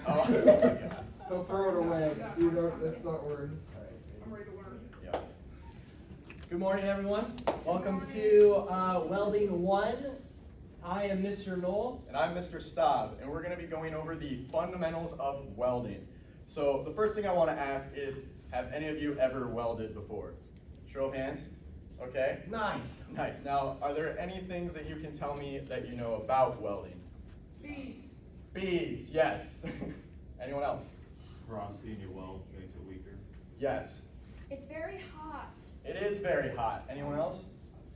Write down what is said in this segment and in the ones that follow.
Oh, okay. Don't throw it away. You don't, that's not worth. I'm ready to learn. Yeah. Good morning, everyone. Welcome to Welding 1. I am Mr. Knoll. And I'm Mr. Staub, and we're going to be going over the fundamentals of welding. So the first thing I want to ask is, have any of you ever welded before? Show of hands. Okay. Nice. Nice. Now, are there any things that you can tell me that you know about welding? Beads. Beads, yes. Anyone else? Porosity in your weld makes it weaker. Yes. It's very hot. It is very hot. Anyone else?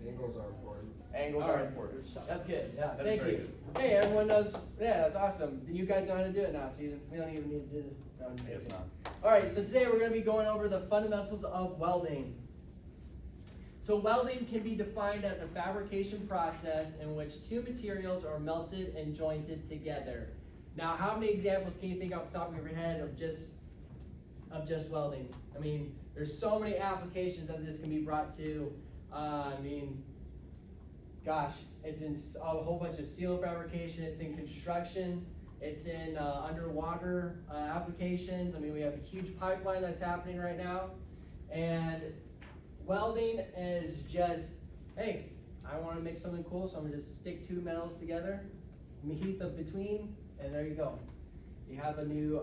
Angles are important. Angles All are right. important. That's good. Yeah, That is thank very you. Hey, everyone knows. Yeah, that's awesome. You guys know how to do it now, so we don't even need to do this. No, I'm just I guess kidding. not. All right, so today we're going to be going over the fundamentals of welding. So welding can be defined as a fabrication process in which two materials are melted and jointed together. Now, how many examples can you think off the top of your head of just welding? I mean, there's so many applications that this can be brought to. Gosh, it's in a whole bunch of steel fabrication. It's in construction. It's in underwater applications. I mean, we have a huge pipeline that's happening right now, and welding is just, hey, I want to make something cool, so I'm gonna just stick two metals together, heat them between, and there you go. You have a new,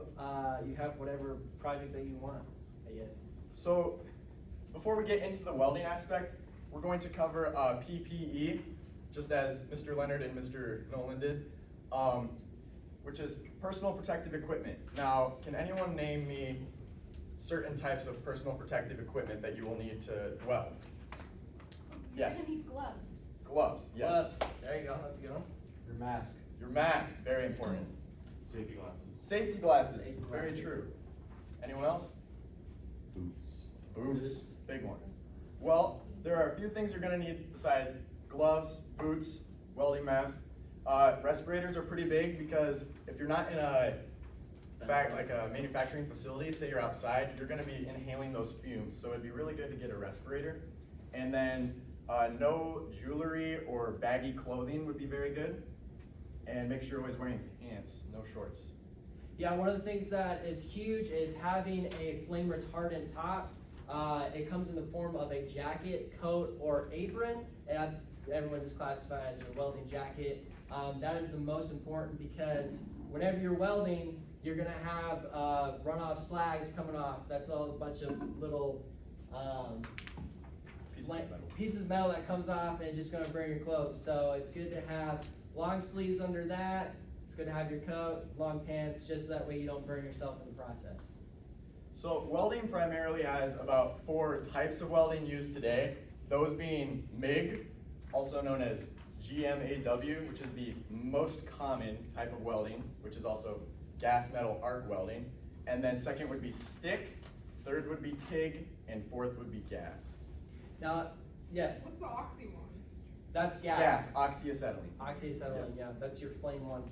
you have whatever project that you want, I guess. So, before we get into the welding aspect, we're going to cover PPE, just as Mr. Leonard and Mr. Nolan did, which is personal protective equipment. Now, can anyone name me certain types of personal protective equipment that you will need to weld? You're Yes. gonna need gloves. Gloves, yes. There you go, that's a good one. Your mask. Your mask, very important. Safety glasses. Safety glasses, Safety very glasses. true. Anyone else? Boots. Boots, big one. Well, there are a few things you're gonna need besides gloves, boots, welding mask. Respirators are pretty big because if you're not in a like a manufacturing facility, say you're outside, you're gonna be inhaling those fumes. So it'd be really good to get a respirator. And then no jewelry or baggy clothing would be very good. And make sure you're always wearing pants, no shorts. Yeah, one of the things that is huge is having a flame retardant top. It comes in the form of a jacket, coat, or apron, and that's everyone just classifies as a welding jacket. That is the most important because whenever you're welding, you're gonna have runoff slags coming off. That's all a bunch of little pieces of metal that comes off and it's just gonna burn your clothes. So it's good to have long sleeves under that. It's good to have your coat, long pants, just that way you don't burn yourself in the process. So welding primarily has about 4 types of welding used today. Those being MIG, also known as GMAW, which is the most common type of welding, which is also gas metal arc welding. And then second would be stick, third would be TIG, and fourth would be gas. Now, yeah, What's the oxy one? that's Gas, oxyacetylene. Oxyacetylene, Yes. yeah, that's your flame one.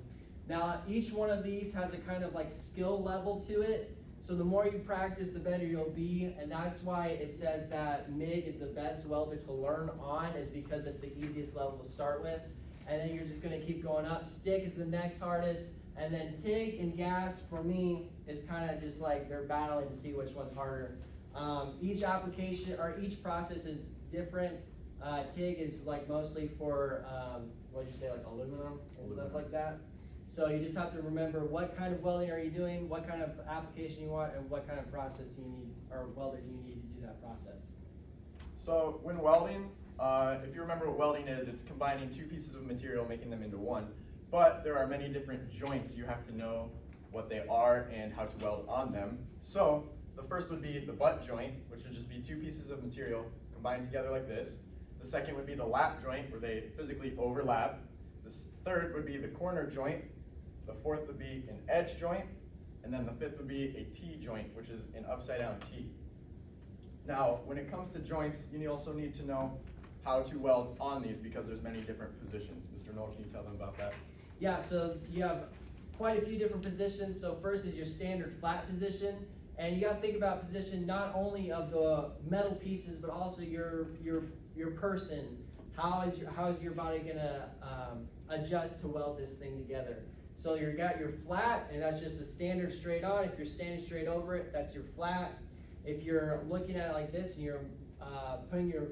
Now, each one of these has a kind of like skill level to it. So the more you practice, the better you'll be. And that's why it says that MIG is the best welder to learn on, is because it's the easiest level to start with. And then you're just gonna keep going up. Stick is the next hardest. And then TIG and gas, for me, is kind of just like they're battling to see which one's harder. Each application, or each process is different. TIG is like mostly for, what'd you say, like aluminum and stuff like that. So you just have to remember what kind of welding are you doing, what kind of application you want, and what kind of process you need, or welder do you need to do that process. So when welding, if you remember what welding is, it's combining 2 pieces of material, making them into one. But there are many different joints. You have to know what they are and how to weld on them. So the first would be the butt joint, which would just be 2 pieces of material combined together like this. The second would be the lap joint, where they physically overlap. The third would be the corner joint. The fourth would be an edge joint. And then the fifth would be a T-joint, which is an upside down T. Now, when it comes to joints, you also need to know how to weld on these because there's many different positions. Mr. Knoll, can you tell them about that? Yeah, so you have quite a few different positions. So first is your standard flat position. And you gotta think about position not only of the metal pieces, but also your person. How is your body gonna adjust to weld this thing together? So you got your flat, and that's just a standard straight on. If you're standing straight over it, that's your flat. If you're looking at it like this and you're putting your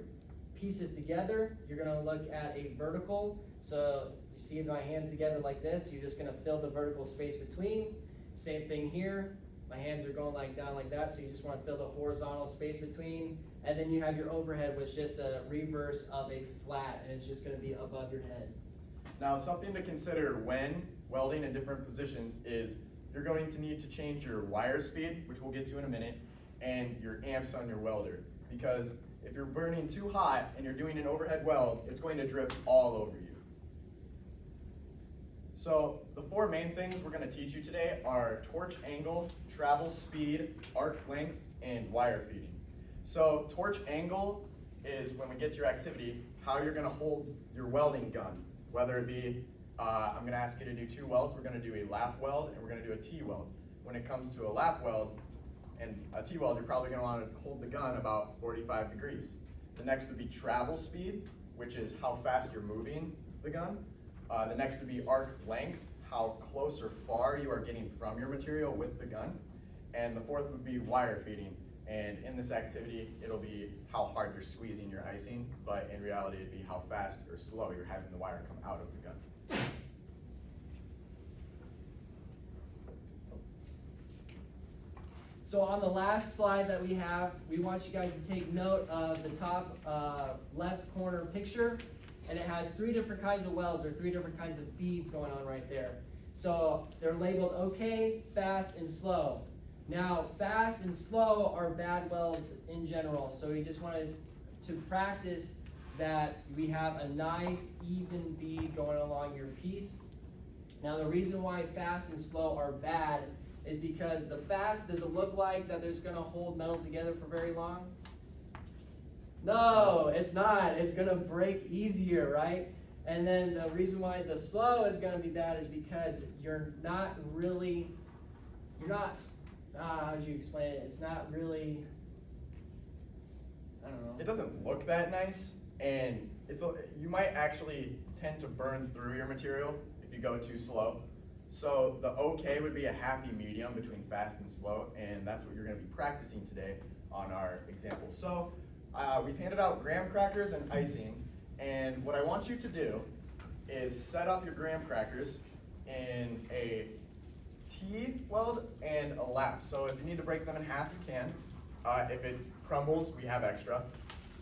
pieces together, you're gonna look at a vertical. So you see my hands together like this, you're just gonna fill the vertical space between. Same thing here. My hands are going like down like that, so you just want to fill the horizontal space between. And then you have your overhead, which is just a reverse of a flat, and it's just going to be above your head. Now, something to consider when welding in different positions is you're going to need to change your wire speed, which we'll get to in a minute, and your amps on your welder. Because if you're burning too hot and you're doing an overhead weld, it's going to drip all over you. So the four main things we're going to teach you today are torch angle, travel speed, arc length, and wire feeding. So torch angle is, when we get to your activity, how you're going to hold your welding gun. Whether it be, I'm going to ask you to do 2 welds, we're going to do a lap weld, and we're going to do a T-weld. When it comes to a lap weld and a T-weld, you're probably going to want to hold the gun about 45 degrees. The next would be travel speed, which is how fast you're moving the gun. The next would be arc length, how close or far you are getting from your material with the gun. And the fourth would be wire feeding. And in this activity, it'll be how hard you're squeezing your icing, but in reality, it'd be how fast or slow you're having the wire come out of the gun. So on the last slide that we have, we want you guys to take note of the top left corner picture. And it has 3 different kinds of welds, or 3 different kinds of beads going on right there. So they're labeled okay, fast, and slow. Now, fast and slow are bad welds in general. So we just wanted to practice that we have a nice, even bead going along your piece. Now, the reason why fast and slow are bad is because the fast, does it look like that it's going to hold metal together for very long? No, it's not. It's going to break easier, right? And then the reason why the slow is going to be bad is because how would you explain it? It's not really, I don't know. It doesn't look that nice, and you might actually tend to burn through your material if you go too slow. So the okay would be a happy medium between fast and slow, and that's what you're going to be practicing today on our example. So we've handed out graham crackers and icing, and what I want you to do is set up your graham crackers in a T-weld and a lap. So if you need to break them in half, you can. If it crumbles, we have extra.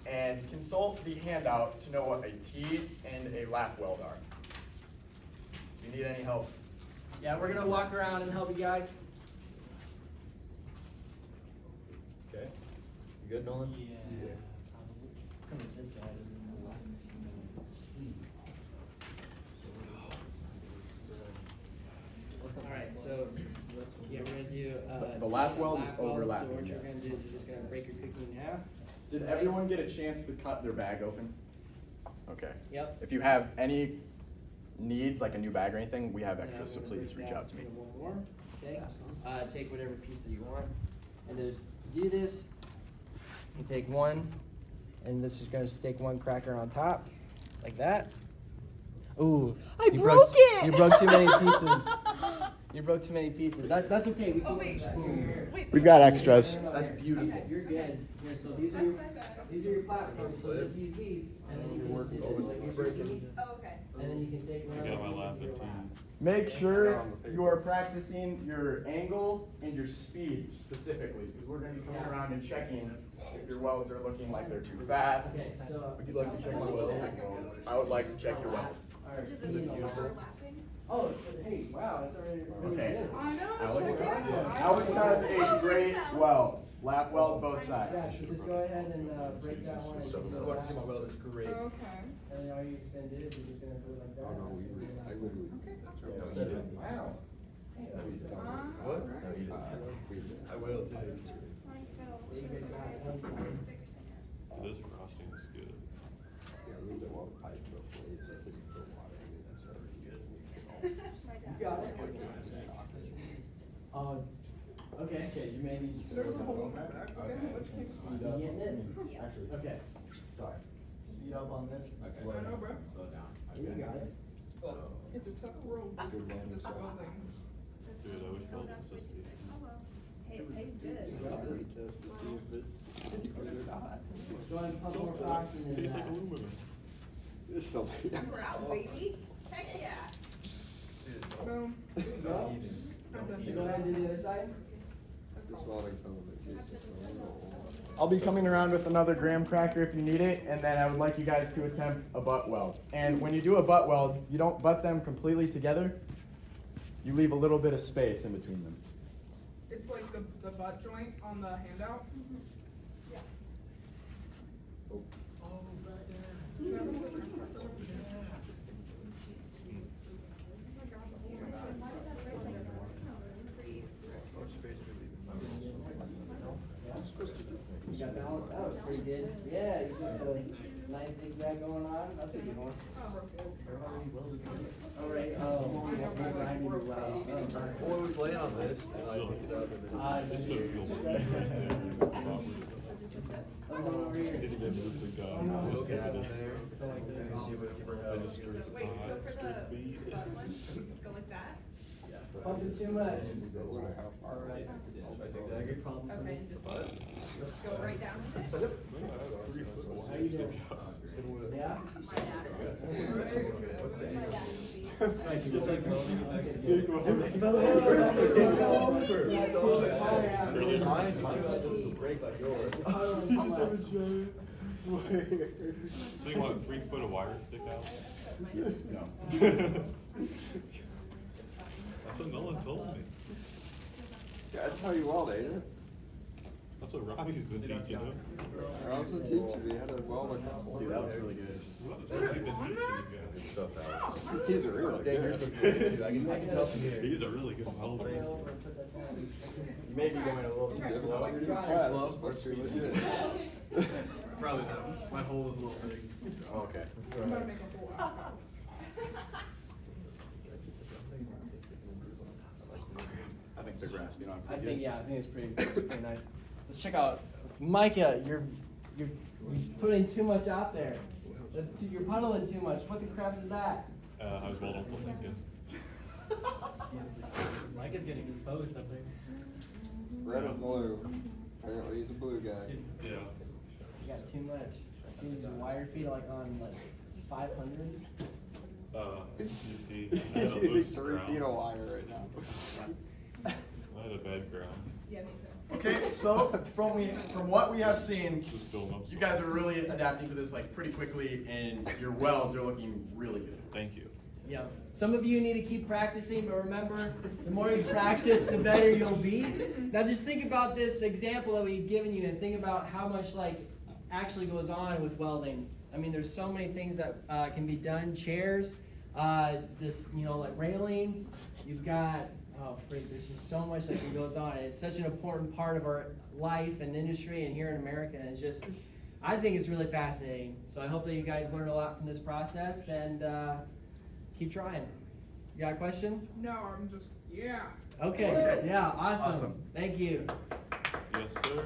And consult the handout to know what a T and a lap weld are. If you need any help. Yeah, we're going to walk around and help you guys. Okay. You good, Nolan? Yeah. Come to this side. Alright, so yeah, we're going to do The lap T weld is overlapping, So what you're yes. going to do is you're just going to break your cookie in half. Did everyone get a chance to cut their bag open? Okay. Yep. If you have any needs, like a new bag or anything, we have And I'm extras, so gonna please break reach that out to me. into one more. Okay. Take whatever piece that you want. And to do this, you take one, and this is going to stick one cracker on top, like that. Ooh, I broke it! You broke too many pieces. You broke too many pieces. That's okay. We can work with that. Here. We've got extras. That's beautiful. Okay, you're good. Here, so these are your platforms. So just use these, and then you can just do this. So here's your T, Oh, okay. and then you can take one. I got of my these lap and at do your T. Make sure you are practicing your angle and your speed specifically, because we're going to be coming around and checking if your welds are looking like they're too fast. Okay, so. Would you like to check my weld? I would like to check your weld. Alright, Which is T and the lap. overlapping. Oh, so, hey, wow, it's already really Okay. good. I know, Alex? check it out. Alex has a great weld. Lap weld both sides. Yeah, so just go ahead and break that one. I want to see my weld is great. Okay. And then all you're just gonna do is you're just gonna put it like that. Oh no, I literally. Wow. Hey, that was He's good. telling us. What? No, you didn't. I will too. Mine fell. You guys got it. This frosting is good. Yeah, a little bit water pipe, no blades. I said you put water in it. That's right. Good. Mix it all. My dad. You got it. Okay. Okay, you may need to. There's a hole in my back. Okay, which came Speed You up. getting it? Actually, Okay. sorry. Speed up on this. Okay. Slow I know, down. bro. Slow down. You got it. It's a tough world, this Good one. this welding. Dude, I wish welding was just easy. Oh, well. Hey, hey, good. It's a retest to see if it's any good or not. Go ahead and pump more toxin in Tastes that. like aluminum. It's so We're out, baby. Heck yeah. Boom. Go. I'm done. You go ahead and do the other side. This welding filament is just a little. I'll be coming around with another graham cracker if you need it, and then I would like you guys to attempt a butt weld. And when you do a butt weld, you don't butt them completely together. You leave a little bit of space in between them. It's like the butt joint on the handout. You got balance, that was pretty good. Yeah, you got the nice zigzag going on, that's a good one. Alright, Well, we play on this, and I picked it up and then. Just the feel. I'm going over here. Getting into the big guy. Just Look at put it it there. Give her I hell. just screwed it. Wait, so for Screwed the me. butt one, just go like that? Pumping too much. A little how far away. Okay, and just go right down with it? How you doing? Yeah? My dad is. My dad is. Just like welding in Really? Mine's supposed to break like yours. So you want 3 foot of wire stick out? No. That's what Nolan told me. Yeah, that's how you weld, ain't it? That's what Robbie's been teaching him. I also teaching me how to weld across the Dude, that was road. really good. That's what he's been teaching you guys. Stuff out. He's really Yeah, yours good. look good too. I can tell from here. He's a really good welder. Put it over and put that down. You may be going a little too Yeah, slow. it's like class, supposed to be legit. Probably not. My hole is a little big. Okay. I'm gonna make a whole outhouse. I think they're grasping on I pretty think, good. yeah, I think it's pretty nice. Let's check out, Micah, you're putting too much out there. You're puddling too much. What the crap is that? I was welding for Lincoln. Mike is getting exposed up there. Red and blue. Apparently he's a blue guy. Yeah. You got too much. Jeez, your wire feet are like on like 500. You see, I had He's a using loose 3 feet of ground. wire right now. I had a bad ground. Yeah, me too. Okay, so from what we have seen, Just building up. you guys are really adapting to this like pretty quickly, and your welds are looking really good. Thank you. Yeah. Some of you need to keep practicing, but remember, the more you practice, the better you'll be. Now just think about this example that we've given you, and think about how much like actually goes on with welding. I mean, there's so many things that can be done. Chairs, this, like railings. You've got, oh freak, there's just so much that goes on. And it's such an important part of our life and industry and here in America. And it's just, I think it's really fascinating. So I hope that you guys learned a lot from this process, and keep trying. You got a question? No, I'm just, yeah. Okay. Okay. Yeah, awesome. Awesome. Thank you. Yes, sir.